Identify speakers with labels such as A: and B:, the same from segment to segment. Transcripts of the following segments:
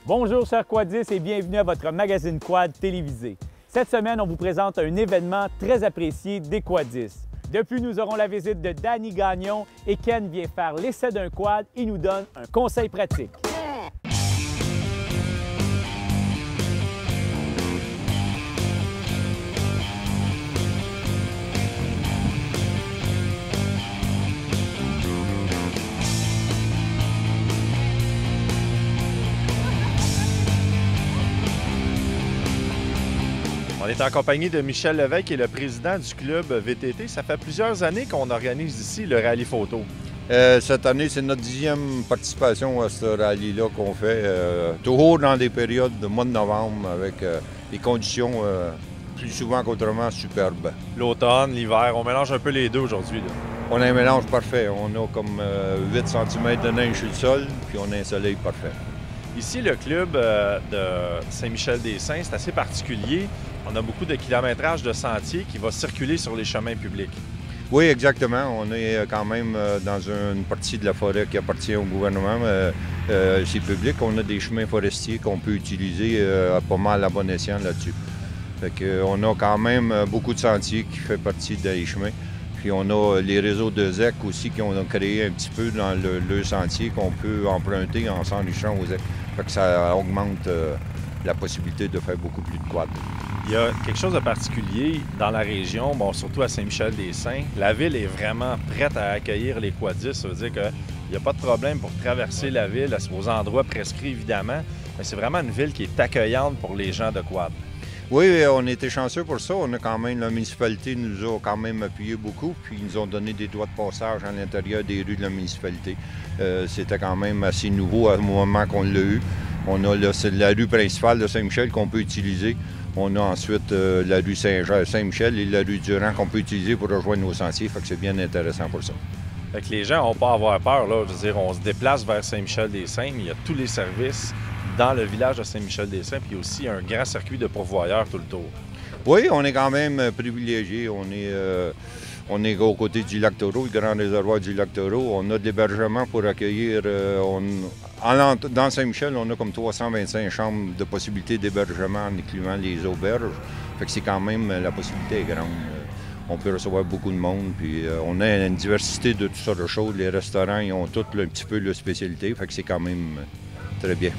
A: Bonjour chers quadistes et bienvenue à votre magazine quad télévisé. Cette semaine, on vous présente un événement très apprécié des quadistes. Depuis, nous aurons la visite de Danny Gagnon et Ken vient faire l'essai d'un quad et nous donne un conseil pratique.
B: On est en compagnie de Michel Lévesque, qui est le président du club VTT. Ça fait plusieurs années qu'on organise ici le rallye photo.
C: Cette année, c'est notre 10e participation à ce rallye-là qu'on fait, toujours dans des périodes de mois de novembre, avec des conditions plus souvent qu'autrement superbes.
B: L'automne, l'hiver, on mélange un peu les deux aujourd'hui.
C: On a un mélange parfait. On a comme 8 cm de neige sur le sol, puis on a un soleil parfait.
B: Ici, le club de Saint-Michel-des-Saints, c'est assez particulier. On a beaucoup de kilométrage de sentiers qui va circuler sur les chemins publics.
C: Oui, exactement. On est quand même dans une partie de la forêt qui appartient au gouvernement. C'est public. On a des chemins forestiers qu'on peut utiliser pas mal à bon escient là-dessus. On a quand même beaucoup de sentiers qui font partie des chemins. Puis on a les réseaux de ZEC aussi qui ont créé un petit peu dans le sentier qu'on peut emprunter en s'enrichissant aux ZEC. Fait que ça augmente la possibilité de faire beaucoup plus de quad.
B: Il y a quelque chose de particulier dans la région, bon, surtout à Saint-Michel-des-Saints. La ville est vraiment prête à accueillir les quadistes. Ça veut dire qu'il n'y a pas de problème pour traverser la ville aux endroits prescrits, évidemment. Mais c'est vraiment une ville qui est accueillante pour les gens de quad.
C: Oui, on était chanceux pour ça. On a quand même, la municipalité nous a quand même appuyé beaucoup, puis ils nous ont donné des droits de passage à l'intérieur des rues de la municipalité. C'était quand même assez nouveau au moment qu'on l'a eu. On a la rue principale de Saint-Michel qu'on peut utiliser. On a ensuite la rue Saint-Michel et la rue Durand qu'on peut utiliser pour rejoindre nos sentiers. Fait que c'est bien intéressant pour ça.
B: Fait que les gens n'ont pas à avoir peur, là. Je veux dire, on se déplace vers Saint-Michel-des-Saints. Il y a tous les services dans le village de Saint-Michel-des-Saints, puis aussi un grand circuit de pourvoyeurs tout le tour.
C: Oui, on est quand même privilégiés. On est aux côtés du lac Taureau, le grand réservoir du lac Taureau. On a de l'hébergement pour accueillir. Dans Saint-Michel, on a comme 325 chambres de possibilités d'hébergement en incluant les auberges. Fait que c'est quand même, la possibilité est grande. On peut recevoir beaucoup de monde, puis on a une diversité de toutes sortes de choses. Les restaurants, ils ont tous un petit peu leur spécialité, fait que c'est quand même très bien.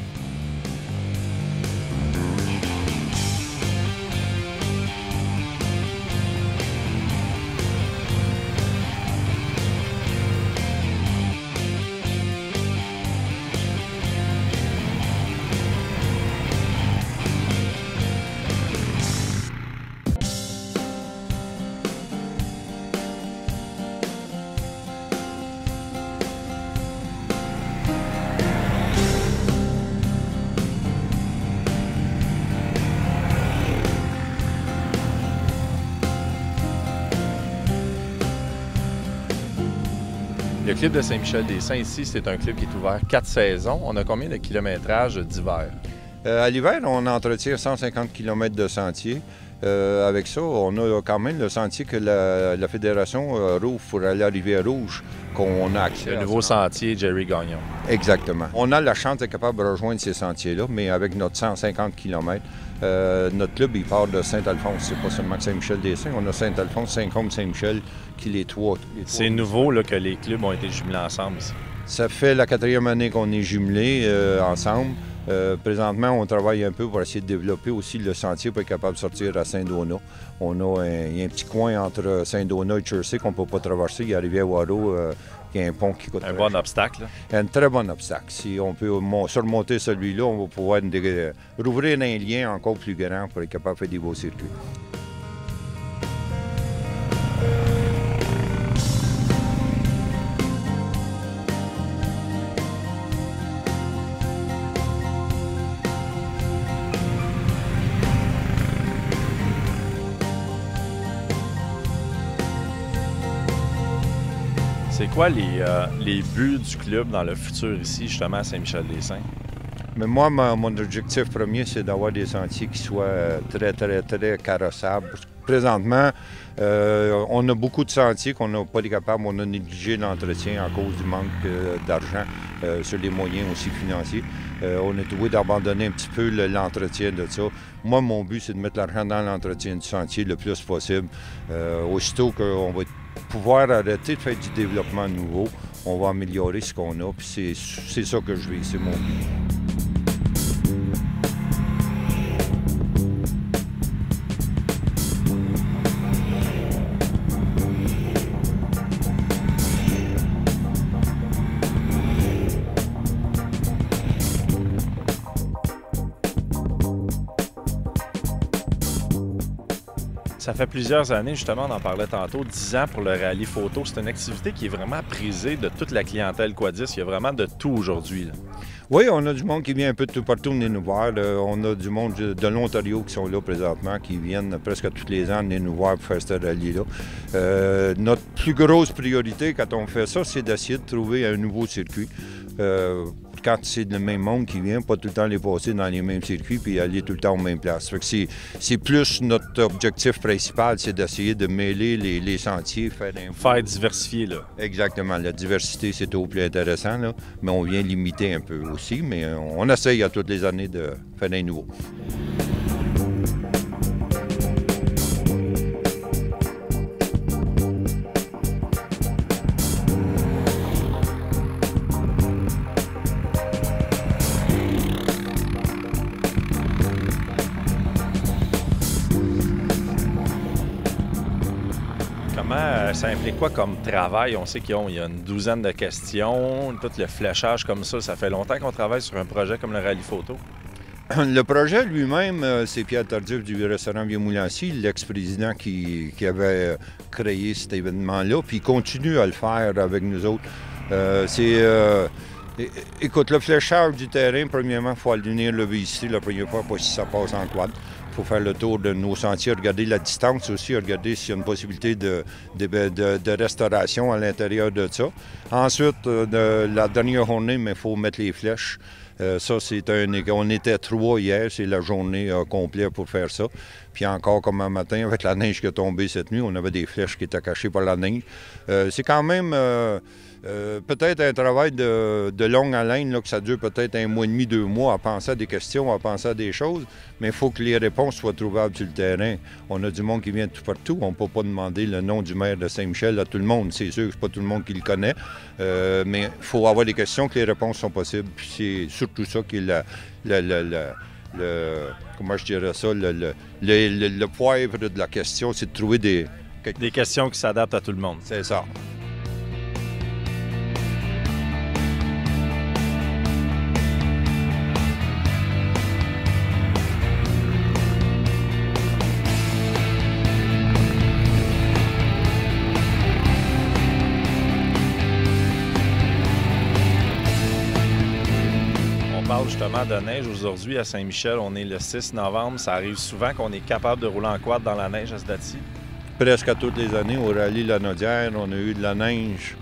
B: Le club de Saint-Michel-des-Saints ici, c'est un club qui est ouvert 4 saisons. On a combien de kilométrage d'hiver?
C: À l'hiver, on entretient 150 km de sentiers. Avec ça, on a quand même le sentier que la Fédération rouvre pour aller à Rivière-Rouge, qu'on a accès.
B: Le nouveau sentier Jerry Gagnon.
C: Exactement. On a la chance d'être capable de rejoindre ces sentiers-là, mais avec notre 150 km, notre club, il part de Saint-Alphonse. C'est pas seulement Saint-Michel-des-Saints. On a Saint-Alphonse, Saint-Côme, Saint-Michel, qui les trois.
B: C'est nouveau là, que les clubs ont été jumelés ensemble ici.
C: Ça fait la 4e année qu'on est jumelés ensemble. Présentement, on travaille un peu pour essayer de développer aussi le sentier pour être capable de sortir à Saint-Donat. On a un petit coin entre Saint-Donat et Chersey qu'on ne peut pas traverser. Il y a Rivière-Waro, il y a un pont qui coûte
B: un bon obstacle.
C: Un très bon obstacle. Si on peut surmonter celui-là, on va pouvoir rouvrir un lien encore plus grand pour être capable de faire des beaux circuits.
B: C'est quoi les buts du club dans le futur ici, justement, à Saint-Michel-des-Saints?
C: Mais moi, mon objectif premier, c'est d'avoir des sentiers qui soient très, très, très carrossables. Présentement, on a beaucoup de sentiers qu'on n'a pas été capable, on a négligé l'entretien à cause du manque d'argent sur les moyens aussi financiers. On est obligé d'abandonner un petit peu l'entretien de ça. Moi, mon but, c'est de mettre l'argent dans l'entretien du sentier le plus possible. Aussitôt qu'on va pouvoir arrêter de faire du développement nouveau, on va améliorer ce qu'on a, puis c'est ça que je vis, c'est mon but.
B: Ça fait plusieurs années, justement, on en parlait tantôt, 10 ans pour le rallye photo. C'est une activité qui est vraiment prisée de toute la clientèle quadiste. Il y a vraiment de tout aujourd'hui.
C: Oui, on a du monde qui vient un peu de tout partout venir nous voir. On a du monde de l'Ontario qui sont là présentement, qui viennent presque tous les ans venir nous voir pour faire ce rallye-là. Notre plus grosse priorité quand on fait ça, c'est d'essayer de trouver un nouveau circuit. Quand c'est le même monde qui vient, pas tout le temps les passer dans les mêmes circuits puis aller tout le temps aux mêmes places. Fait que c'est plus notre objectif principal, c'est d'essayer de mêler les sentiers,
B: faire diversifier, là.
C: Exactement. La diversité, c'est au plus intéressant, là, mais on vient limiter un peu aussi, mais on essaye à toutes les années de faire des nouveaux.
B: Ça implique quoi comme travail? On sait qu'il y a une douzaine de questions, tout le fléchage comme ça fait longtemps qu'on travaille sur un projet comme le rallye photo.
C: Le projet lui-même, c'est Pierre Tardif du restaurant Vieux-Moulin-Cy, l'ex-président qui avait créé cet événement-là, puis il continue à le faire avec nous autres. Écoute, le fléchage du terrain, premièrement, il faut venir le visiter la première fois, pas si ça passe en quad. Il faut faire le tour de nos sentiers, regarder la distance aussi, regarder s'il y a une possibilité de restauration à l'intérieur de ça. Ensuite, la dernière journée, il faut mettre les flèches. On était 3 hier, c'est la journée complète pour faire ça. Puis encore comme un matin, avec la neige qui est tombée cette nuit, on avait des flèches qui étaient cachées par la neige. C'est quand même peut-être un travail de longue haleine, là, que ça dure peut-être 1 mois et demi, 2 mois, à penser à des questions, à penser à des choses, mais il faut que les réponses soient trouvables sur le terrain. On a du monde qui vient de tout partout. On ne peut pas demander le nom du maire de Saint-Michel à tout le monde. C'est sûr que c'est pas tout le monde qui le connaît, mais il faut avoir des questions, que les réponses sont possibles. Puis c'est surtout ça qui est comment je dirais ça, le poivre de la question, c'est de trouver des
B: questions qui s'adaptent à tout le monde.
C: C'est ça.
B: Justement de neige aujourd'hui à Saint-Michel, on est le 6 novembre. Ça arrive souvent qu'on est capable de rouler en quad dans la neige à ce date-ci?
C: Presque à toutes les années, au rallye Lanaudière, on a eu de la neige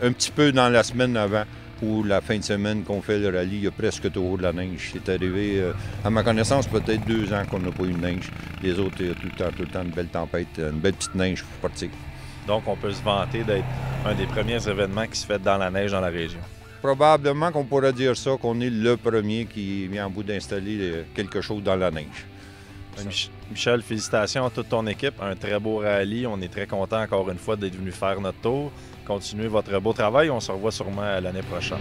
C: un petit peu dans la semaine avant ou la fin de semaine qu'on fait le rallye, il y a presque toujours de la neige. C'est arrivé, à ma connaissance, peut-être 2 ans qu'on n'a pas eu de neige. Les autres, il y a tout le temps une belle tempête, une belle petite neige pour partir.
B: Donc, on peut se vanter d'être un des premiers événements qui se fait dans la neige dans la région.
C: Probablement qu'on pourrait dire ça, qu'on est le premier qui vient en bout d'installer quelque chose dans la neige.
B: Michel, félicitations à toute ton équipe. Un très beau rallye. On est très content encore une fois d'être venu faire notre tour. Continuez votre beau travail. On se revoit sûrement l'année prochaine.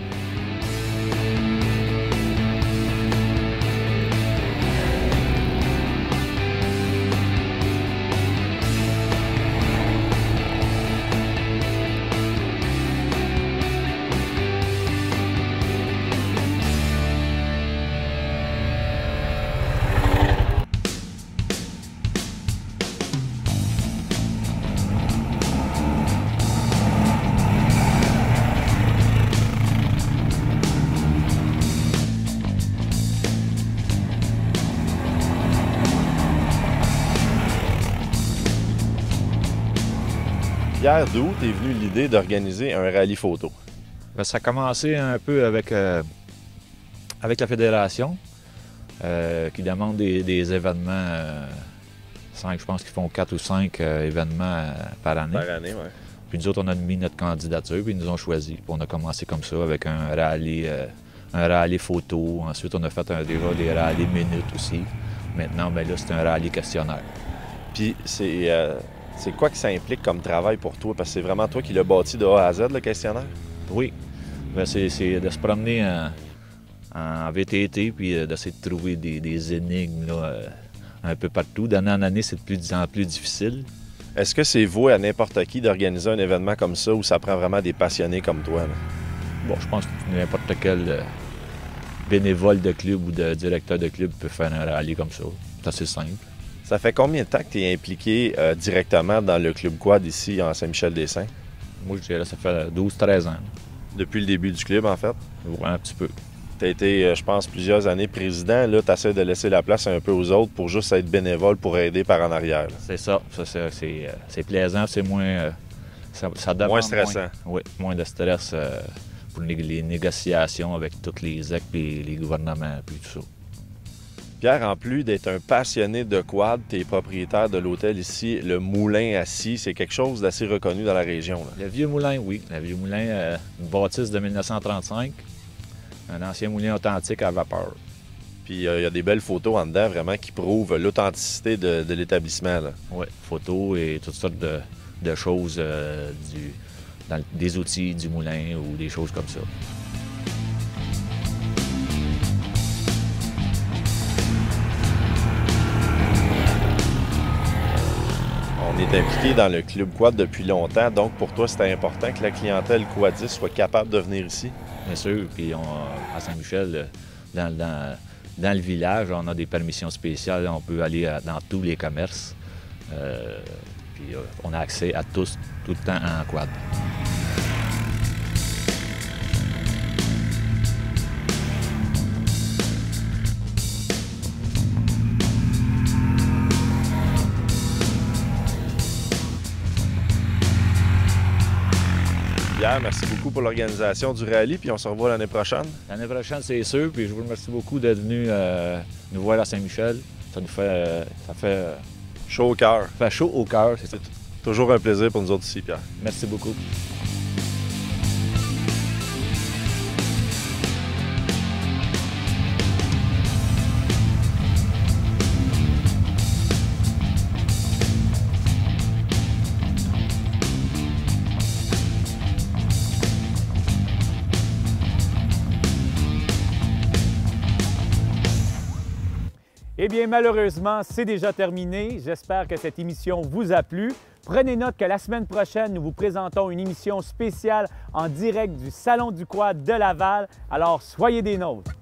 B: Pierre, d'où t'es venu l'idée d'organiser un rallye photo?
D: Bien, ça a commencé un peu avec la fédération qui demande des événements. Je pense qu'ils font 4 ou 5 événements par année.
B: Par année, oui.
D: Puis nous autres, on a mis notre candidature, puis ils nous ont choisi. Puis on a commencé comme ça avec un rallye photo. Ensuite, on a fait déjà des rallyes minutes aussi. Maintenant, bien là, c'est un rallye questionnaire.
B: Puis c'est quoi que ça implique comme travail pour toi? Parce que c'est vraiment toi qui l'as bâti de A à Z, le questionnaire?
D: Oui. Bien, c'est de se promener en VTT puis d'essayer de trouver des énigmes là, un peu partout. D'année en année, c'est de plus en plus difficile.
B: Est-ce que c'est voué à n'importe qui d'organiser un événement comme ça ou ça prend vraiment des passionnés comme toi? Là?
D: Bon, je pense que n'importe quel bénévole de club ou de directeur de club peut faire un rallye comme ça. C'est assez simple.
B: Ça fait combien de temps que tu es impliqué directement dans le club quad ici en Saint-Michel-des-Saints?
D: Moi, je dirais que ça fait 12-13 ans.
B: Depuis le début du club, en fait?
D: Ouais, un petit peu.
B: Tu as été, je pense, plusieurs années président. Là, tu essaies de laisser la place un peu aux autres pour juste être bénévole, pour aider par en arrière.
D: C'est ça. C'est plaisant, c'est moins... ça demande
B: moins stressant.
D: Oui, moins de stress pour les négociations avec tous les EC et les gouvernements et tout ça.
B: Pierre, en plus d'être un passionné de quad, tu es propriétaire de l'hôtel ici, le Moulin Assis. C'est quelque chose d'assez reconnu dans la région. Là.
D: Le Vieux Moulin, oui. Le Vieux Moulin, une bâtisse de 1935. Un ancien moulin authentique à vapeur.
B: Puis il y a des belles photos en dedans, vraiment, qui prouvent l'authenticité de l'établissement.
D: Oui, photos et toutes sortes de choses, des outils du moulin ou des choses comme ça.
B: On est impliqué dans le club quad depuis longtemps, donc pour toi, c'était important que la clientèle quadiste soit capable de venir ici?
D: Bien sûr, puis à Saint-Michel, dans le village, on a des permissions spéciales, on peut aller dans tous les commerces, puis on a accès à tous, tout le temps en quad.
B: Pierre, merci beaucoup pour l'organisation du rallye, puis on se revoit l'année prochaine.
D: L'année prochaine, c'est sûr, puis je vous remercie beaucoup d'être venu nous voir à Saint-Michel. Ça fait
B: chaud au cœur.
D: Ça fait chaud au cœur, c'est ça.
B: Toujours un plaisir pour nous autres ici, Pierre.
D: Merci beaucoup.
A: Eh bien, malheureusement, c'est déjà terminé. J'espère que cette émission vous a plu. Prenez note que la semaine prochaine, nous vous présentons une émission spéciale en direct du Salon du Quad de Laval. Alors, soyez des nôtres.